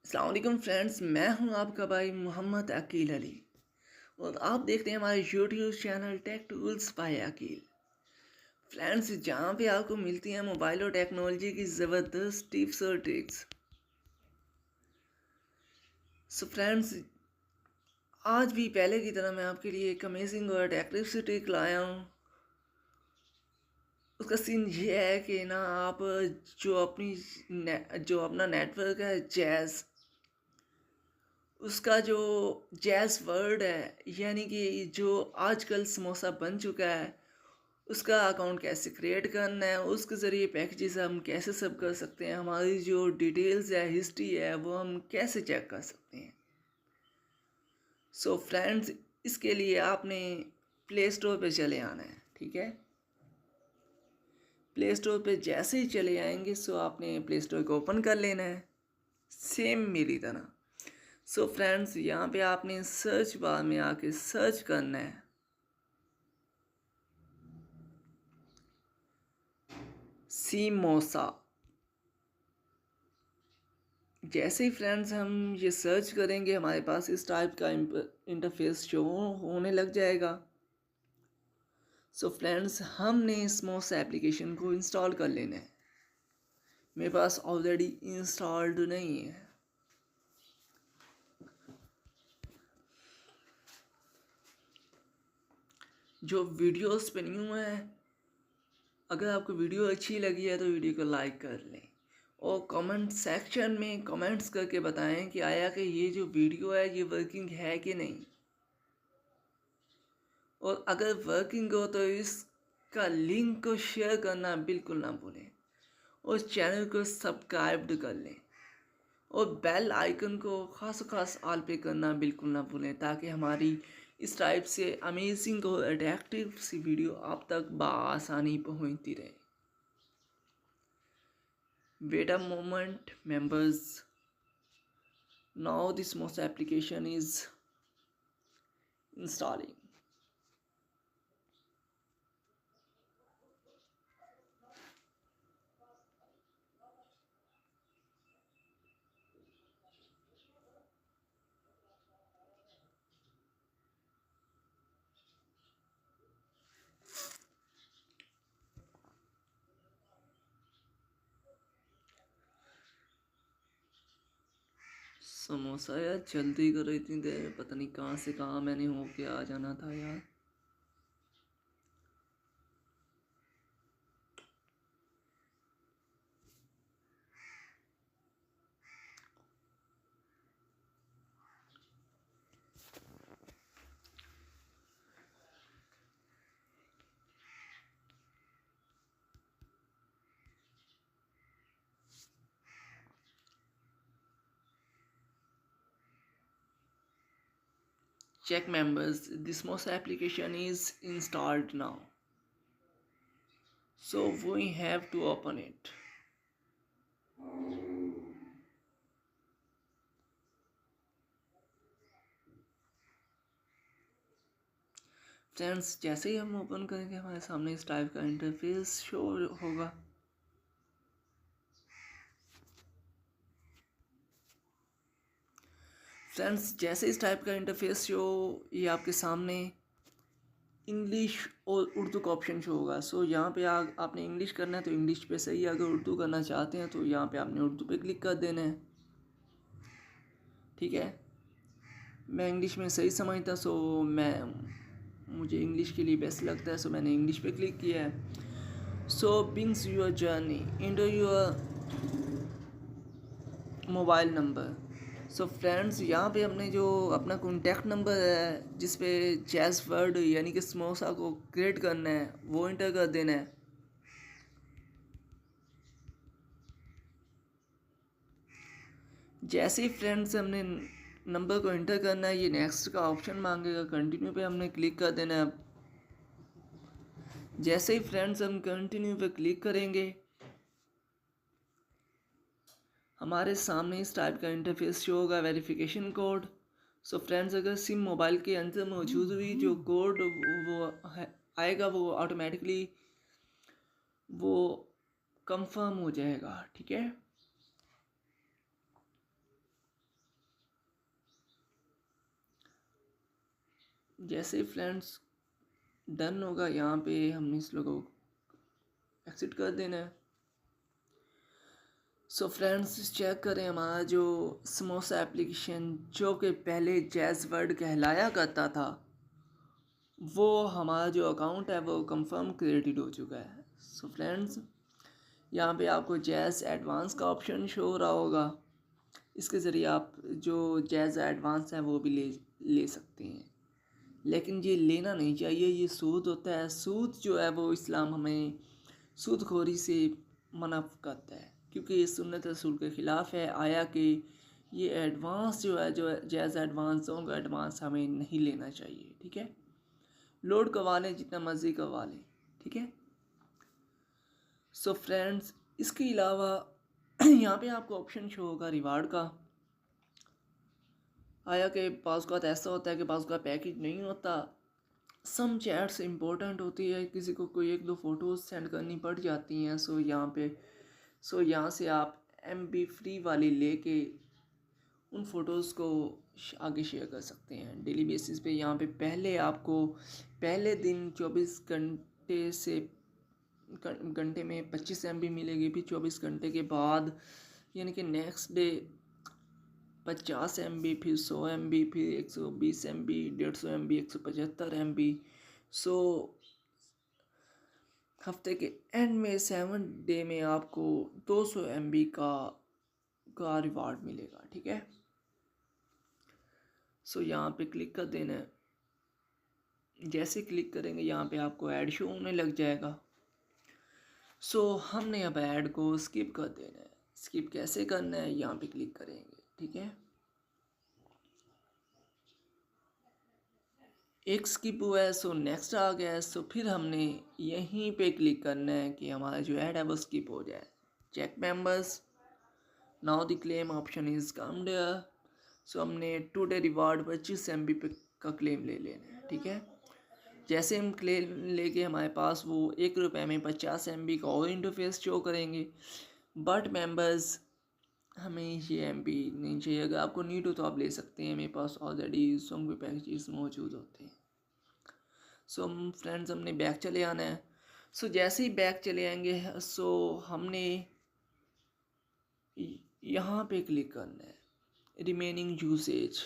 अस्सलाम वालेकुम फ्रेंड्स, मैं हूं आपका भाई मोहम्मद अकील अली और आप देखते हैं हमारे YouTube channel tech tools by Akeel. Friends, जहां पे आपको मिलती हैं मोबाइल और टेक्नोलॉजी की ज़बरदस्त टिप्स और ट्रिक्स। सो फ्रेंड्स, आज भी पहले की तरह मैं आपके लिए एक अमेजिंग और अट्रैक्टिव सी ट्रिक लाया हूं। उसका सीन ये है कि ना आप जो अपना नेटवर्क है जैज़, उसका जो जैज़ वर्ड है, यानी कि जो आजकल समोसा बन चुका है, उसका अकाउंट कैसे क्रिएट करना है, उसके ज़रिए पैकेजेस हम कैसे सब कर सकते हैं, हमारी जो डिटेल्स है, हिस्ट्री है, वो हम कैसे चेक कर सकते हैं। सो फ्रेंड्स, इसके लिए आपने प्ले स्टोर पे चले आना है। ठीक है, प्ले स्टोर पे जैसे ही चले आएंगे सो आपने प्ले स्टोर को ओपन कर लेना है, सेम मेरी तरह। सो फ्रेंड्स, यहाँ पे आपने सर्च बार में आके सर्च करना है सिमोसा। जैसे ही फ्रेंड्स हम ये सर्च करेंगे, हमारे पास इस टाइप का इंटरफेस शो होने लग जाएगा। सो फ्रेंड्स, हमने समोसा एप्लीकेशन को इंस्टॉल कर लेना है। मेरे पास ऑलरेडी इंस्टॉल्ड नहीं है। जो वीडियोस पे न्यू है, अगर आपको वीडियो अच्छी लगी है तो वीडियो को लाइक कर लें और कमेंट सेक्शन में कमेंट्स करके बताएं कि आया कि ये जो वीडियो है ये वर्किंग है कि नहीं, और अगर वर्किंग हो तो इसका लिंक को शेयर करना बिल्कुल ना भूलें और चैनल को सब्सक्राइब कर लें और बेल आइकन को खास ऑल पे करना बिल्कुल ना भूलें, ताकि हमारी इस टाइप से अमेजिंग और अट्रैक्टिव सी वीडियो आप तक बआसानी पहुंचती रहे। Wait a moment members, now this most application is installing. Samosa यार, जल्दी करो, इतनी देर में पता नहीं कहाँ से कहाँ मैंने होके आ जाना था यार। Check members, this most application is installed now, so we have to open it. Friends, जैसे ही हम ओपन करेंगे हमारे सामने इस टाइप का इंटरफेस शो होगा। फ्रेंड्स, जैसे इस टाइप का इंटरफेस शो, ये आपके सामने इंग्लिश और उर्दू का ऑप्शन शो होगा। सो यहाँ पे आपने इंग्लिश करना है तो इंग्लिश पे सही है, अगर उर्दू करना चाहते हैं तो यहाँ पे आपने उर्दू पे क्लिक कर देना है। ठीक है, मैं इंग्लिश में सही समझता, सो मुझे इंग्लिश के लिए बेस्ट लगता है, सो मैंने इंग्लिश पे क्लिक किया है। So Bing's your journey into your mobile number. So friends, यहाँ पे हमने जो अपना कॉन्टैक्ट नंबर है जिस पे जैज़ वर्ड यानी कि समोसा को क्रिएट करना है वो इंटर कर देना है। जैसे ही फ्रेंड्स हमने नंबर को इंटर करना है, ये नेक्स्ट का ऑप्शन मांगेगा, कंटिन्यू पे हमने क्लिक कर देना है। जैसे ही फ्रेंड्स हम कंटिन्यू पे क्लिक करेंगे, हमारे सामने इस टाइप का इंटरफेस शो होगा, वेरिफिकेशन कोड। सो फ्रेंड्स, अगर सिम मोबाइल के अंदर मौजूद हुई जो कोड वो आएगा, वो ऑटोमेटिकली वो कंफर्म हो जाएगा। ठीक है, जैसे फ्रेंड्स डन होगा, यहाँ पे हमने इस लोगों को एक्सिट कर देना है। सो फ्रेंड्स चेक करें हमारा जो समोसा एप्लीकेशन जो कि पहले जैज़ वर्ड कहलाया करता था, वो हमारा जो अकाउंट है वो कंफर्म क्रिएटेड हो चुका है। सो फ्रेंड्स यहाँ पे आपको जैज़ एडवांस का ऑप्शन शो हो रहा होगा, इसके ज़रिए आप जो जैज़ एडवांस है वो भी ले सकते हैं, लेकिन ये लेना नहीं चाहिए, ये सूद होता है। सूद जो है वो इस्लाम हमें सूदखोरी से मना करता है, क्योंकि ये सुन्नत रसूल के ख़िलाफ़ है। आया कि ये एडवांस जो है, जो जैज़ एडवांस होगा, एडवांस हमें नहीं लेना चाहिए, ठीक है। लोड करवा लें जितना मर्ज़ी करवा लें, ठीक है। सो फ्रेंड्स इसके अलावा यहाँ पे आपको ऑप्शन शो होगा रिवार्ड का। आया कि पास का ऐसा होता है कि पास का पैकेज नहीं होता, सम चैट्स इंपॉर्टेंट होती है, किसी को कोई एक दो फ़ोटोज़ सेंड करनी पड़ जाती हैं। सो यहाँ से आप MB फ्री वाली लेके उन फ़ोटोज़ को आगे शेयर कर सकते हैं डेली बेसिस पे। यहाँ पे पहले आपको पहले दिन 24 घंटे में 25 MB मिलेगी, फिर 24 घंटे के बाद यानी कि नेक्स्ट डे 50 MB, फिर 100 MB, फिर 120 MB, 150 MB, 175 MB। सो हफ्ते के एंड में 7 डे में आपको 200 MB का रिवार्ड मिलेगा, ठीक है। सो यहाँ पे क्लिक कर देना है। जैसे क्लिक करेंगे यहाँ पे आपको ऐड शो होने लग जाएगा। सो हमने अब ऐड को स्किप कर देना है। स्किप कैसे करना है, यहाँ पे क्लिक करेंगे, ठीक है। एक स्किप हुआ है, सो नेक्स्ट आ गया है। सो फिर हमने यहीं पे क्लिक करना है कि हमारा जो ऐड है वो स्किप हो जाए। Check members, now the claim option is come there. So हमने टुडे रिवार्ड 25 MB का क्लेम ले लेना है, ठीक है। जैसे हम क्लेम लेके हमारे पास वो ₹1 में 50 MB का और इंटरफेस शो करेंगे। बट मेंबर्स हमें ये MB नहीं चाहिए। अगर आपको नीड हो तो आप ले सकते हैं, मेरे पास ऑलरेडी सॉन्ग पे पैकेजेस मौजूद होते हैं। सो फ्रेंड्स हमने बैक चले आना है। सो जैसे ही बैक चले आएंगे, सो हमने यहाँ पे क्लिक करना है रिमेनिंग यूसेज,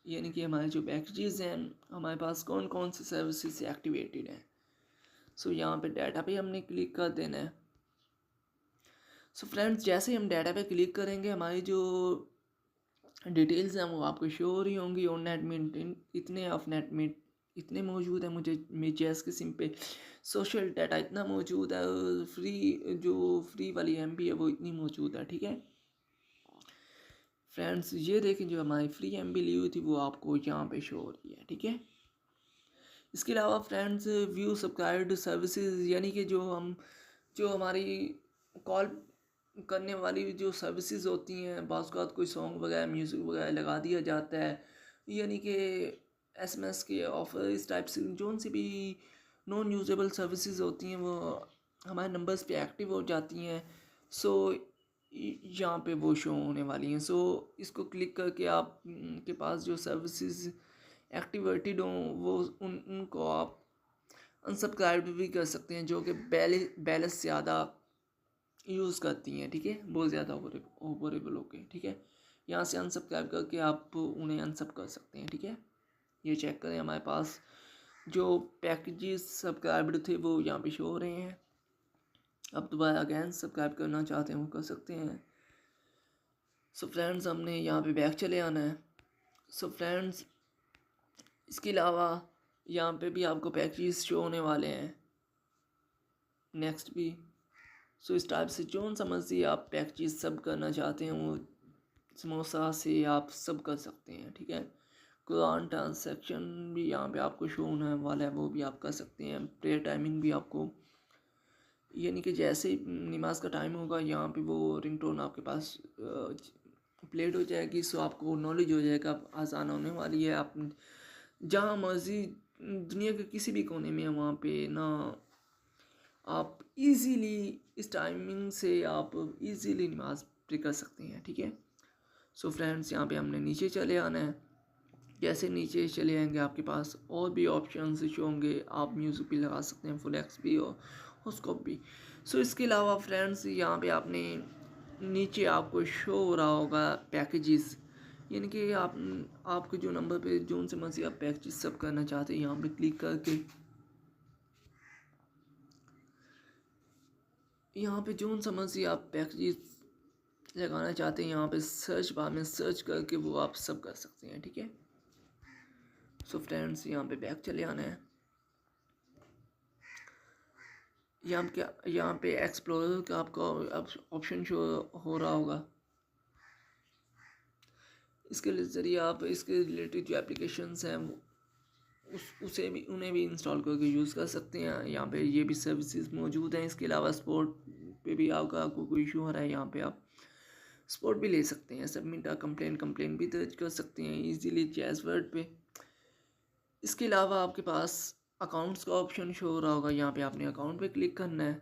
यानी कि हमारे जो पैकेजेस हैं, हमारे पास कौन कौन सी सर्विसेज एक्टिवेटेड हैं। सो यहाँ पे डाटा पे हमने क्लिक कर देना है। सो फ्रेंड्स जैसे ही हम डाटा पे क्लिक करेंगे, हमारी जो डिटेल्स हैं वो आपको शो हो रही होंगी। ऑन नेट में इतने ऑफ नेट में इतने मौजूद है, मुझे मेरे जैस के सिम पे सोशल डाटा इतना मौजूद है, फ्री वाली MB है वो इतनी मौजूद है, ठीक है फ्रेंड्स। ये देखें जो हमारी फ्री MB ली हुई थी वो आपको यहाँ पे शो हो रही है, ठीक है। इसके अलावा फ्रेंड्स व्यू सब्सक्राइब्ड सर्विसेज, यानी कि जो हमारी कॉल करने वाली जो सर्विसेज होती हैं, बाज़ औक़ात कोई सॉन्ग वगैरह म्यूज़िक वगैरह लगा दिया जाता है, यानी कि SMS के ऑफर इस टाइप से जो सी भी नॉन यूजेबल सर्विसेज होती हैं वो हमारे नंबर्स पे एक्टिव हो जाती हैं। सो यहाँ पे वो शो होने वाली हैं। सो इसको क्लिक करके आप के पास जो सर्विसेज एक्टिवेटेड हों वो उनको आप अनसब्सक्राइब भी कर सकते हैं, जो कि बैलेंस ज़्यादा यूज़ करती हैं, ठीक है, बहुत ज़्यादा ओवरेबल होके, ठीक है। यहाँ से अनसब्सक्राइब करके आप उन्हें अनसब कर सकते हैं, ठीक है। ये चेक करें हमारे पास जो पैकेजेस सब्सक्राइब्ड थे वो यहाँ पे शो हो रहे हैं। अब दोबारा अगैन सब्सक्राइब करना चाहते हैं वो कर सकते हैं। सो फ्रेंड्स हमने यहाँ पे बैक चले आना है। सो फ्रेंड्स इसके अलावा यहाँ पे भी आपको पैकेजेस शो होने वाले हैं, नेक्स्ट भी। सो इस टाइप से जो सा मर्जी आप पैकेजेस सब करना चाहते हैं वो समोसा से आप सब कर सकते हैं, ठीक है। कुरान ट्रांसैक्शन भी यहाँ पे आपको शो होने वाला है, वो भी आप कर सकते हैं। प्रेयर टाइमिंग भी आपको, यानी कि जैसे ही नमाज का टाइम होगा यहाँ पे वो रिंगटोन आपके पास प्लेड हो जाएगी। सो आपको नॉलेज हो जाएगा, आसान होने वाली है। आप जहाँ मर्जी दुनिया के किसी भी कोने में वहाँ पे ना आप इजीली इस टाइमिंग से आप इजीली नमाज प्रे कर सकते हैं, ठीक है। सो फ्रेंड्स यहाँ पे हमने नीचे चले आना है। जैसे नीचे चले जाएंगे आपके पास और भी ऑप्शन शो होंगे, आप म्यूज़िक भी लगा सकते हैं, फुल एक्स भी और स्कोप भी। सो इसके अलावा फ्रेंड्स यहाँ पे आपने नीचे आपको शो हो रहा होगा पैकेजेस, यानी कि आपके जो नंबर पे जो से मर्जी आप पैकेजेस सब करना चाहते हैं यहाँ पे क्लिक करके, यहाँ पे जो समझिए आप पैकेजेस लगाना चाहते हैं यहाँ पे सर्च बार में सर्च करके वो आप सब कर सकते हैं। ठीक है, सो फ्रेंड्स यहाँ पे बैक चले आना है। यहाँ पे एक्सप्लोरर का आपका ऑप्शन शो हो रहा होगा, इसके ज़रिए आप इसके रिलेटेड जो एप्लीकेशंस हैं उसे भी उन्हें भी इंस्टॉल करके यूज़ कर सकते हैं। यहाँ पे ये भी सर्विसेज मौजूद हैं। इसके अलावा स्पोर्ट पे भी आपको कोई इशू हो रहा है, यहाँ पे आप स्पोर्ट भी ले सकते हैं, सबमिट कंप्लेन भी दर्ज कर सकते हैं इजीली जैज़वर्ड पे। इसके अलावा आपके पास अकाउंट्स का ऑप्शन शो हो रहा होगा, यहाँ पे आपने अकाउंट पे क्लिक करना है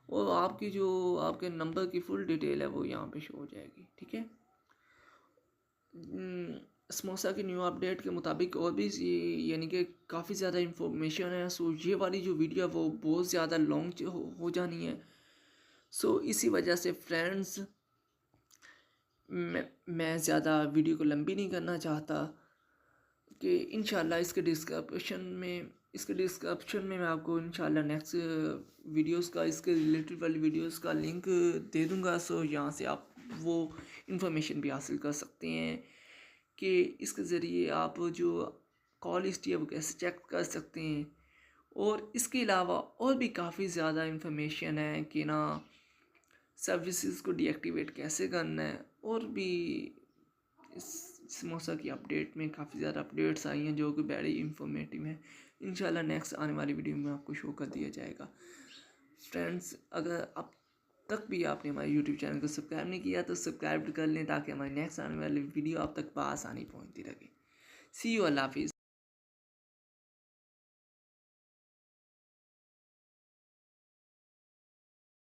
और आपकी जो आपके नंबर की फुल डिटेल है वो यहाँ पे शो हो जाएगी। ठीक है, समोसा की न्यू अपडेट के मुताबिक और भी यानी कि काफ़ी ज़्यादा इंफॉर्मेशन है। सो ये वाली जो वीडियो है वो बहुत ज़्यादा लॉन्ग हो जानी है। सो इसी वजह से फ्रेंड्स मैं ज़्यादा वीडियो को लंबी नहीं करना चाहता कि इंशाल्लाह इसके डिस्क्रिप्शन में मैं आपको इंशाल्लाह नेक्स्ट वीडियोस का इसके रिलेटेड वाली वीडियोस का लिंक दे दूंगा। सो यहाँ से आप वो इन्फॉर्मेशन भी हासिल कर सकते हैं कि इसके ज़रिए आप जो कॉल हिस्ट्री है वो कैसे चेक कर सकते हैं। और इसके अलावा और भी काफ़ी ज़्यादा इन्फॉर्मेशन है कि ना सर्विसेज को डीएक्टिवेट कैसे करना है, और भी इस समोसा की अपडेट में काफ़ी ज़्यादा अपडेट्स आई हैं जो कि बड़ी इंफॉर्मेटिव हैं। इंशाल्लाह नेक्स्ट आने वाली वीडियो में आपको शो कर दिया जाएगा। फ्रेंड्स, अगर अब तक भी आपने हमारे यूट्यूब चैनल को सब्सक्राइब नहीं किया तो सब्सक्राइब कर लें ताकि हमारी नेक्स्ट आने वाली वीडियो आप तक बआसानी पहुंचती रहे। सी यू, अल्लाह हाफिज़।